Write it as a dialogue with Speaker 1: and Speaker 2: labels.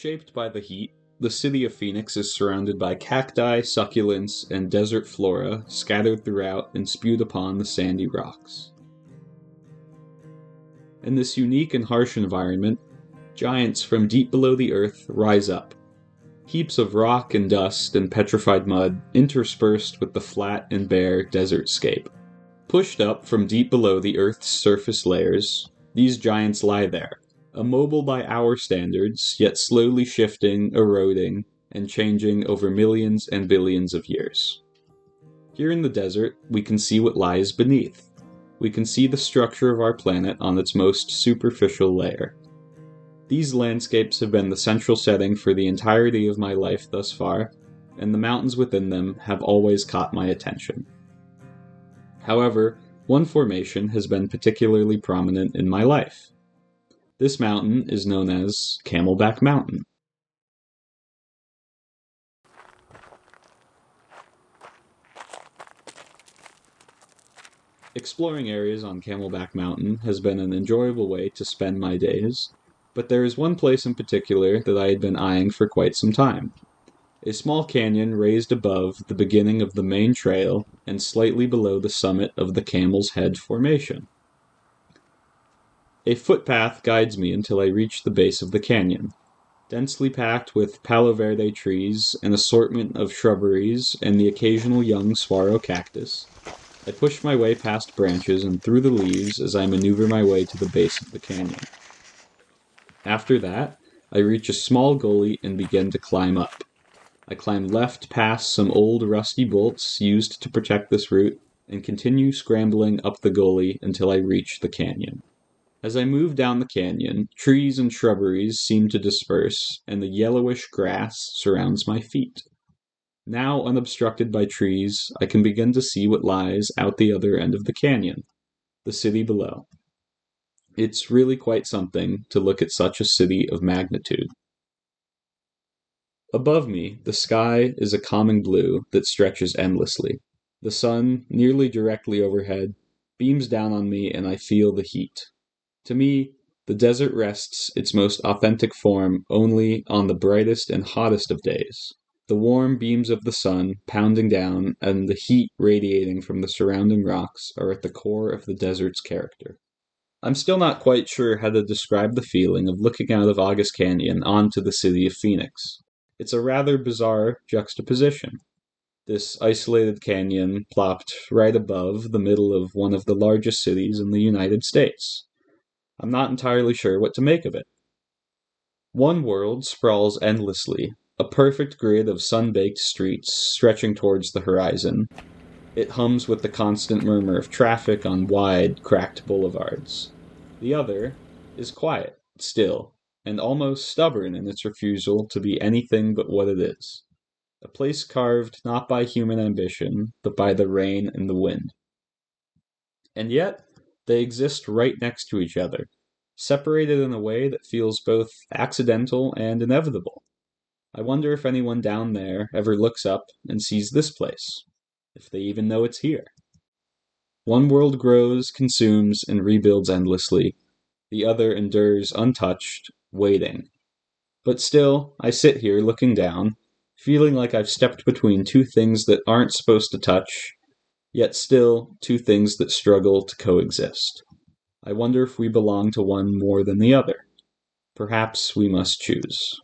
Speaker 1: Shaped by the heat, the city of Phoenix is surrounded by cacti, succulents, and desert flora scattered throughout and spewed upon the sandy rocks. In this unique and harsh environment, giants from deep below the earth rise up. Heaps of rock and dust and petrified mud interspersed with the flat and bare desert scape. Pushed up from deep below the earth's surface layers, these giants lie there, immobile by our standards, yet slowly shifting, eroding, and changing over millions and billions of years. Here in the desert, we can see what lies beneath. We can see the structure of our planet on its most superficial layer. These landscapes have been the central setting for the entirety of my life thus far, and the mountains within them have always caught my attention. However, one formation has been particularly prominent in my life. This mountain is known as Camelback Mountain. Exploring areas on Camelback Mountain has been an enjoyable way to spend my days, but there is one place in particular that I had been eyeing for quite some time. A small canyon raised above the beginning of the main trail and slightly below the summit of the Camel's Head Formation. A footpath guides me until I reach the base of the canyon, densely packed with palo verde trees, an assortment of shrubberies, and the occasional young saguaro cactus. I push my way past branches and through the leaves as I maneuver my way to the base of the canyon. After that, I reach a small gully and begin to climb up. I climb left past some old rusty bolts used to protect this route and continue scrambling up the gully until I reach the canyon. As I move down the canyon, trees and shrubberies seem to disperse, and the yellowish grass surrounds my feet. Now unobstructed by trees, I can begin to see what lies out the other end of the canyon, the city below. It's really quite something to look at such a city of magnitude. Above me, the sky is a calming blue that stretches endlessly. The sun, nearly directly overhead, beams down on me and I feel the heat. To me, the desert rests its most authentic form only on the brightest and hottest of days. The warm beams of the sun pounding down and the heat radiating from the surrounding rocks are at the core of the desert's character. I'm still not quite sure how to describe the feeling of looking out of August Canyon onto the city of Phoenix. It's a rather bizarre juxtaposition. This isolated canyon plopped right above the middle of one of the largest cities in the United States. I'm not entirely sure what to make of it. One world sprawls endlessly, a perfect grid of sun-baked streets stretching towards the horizon. It hums with the constant murmur of traffic on wide, cracked boulevards. The other is quiet, still, and almost stubborn in its refusal to be anything but what it is. A place carved not by human ambition, but by the rain and the wind. And yet, they exist right next to each other, separated in a way that feels both accidental and inevitable. I wonder if anyone down there ever looks up and sees this place, if they even know it's here. One world grows, consumes, and rebuilds endlessly. The other endures untouched, waiting. But still, I sit here looking down, feeling like I've stepped between two things that aren't supposed to touch, yet still two things that struggle to coexist. I wonder if we belong to one more than the other. Perhaps we must choose.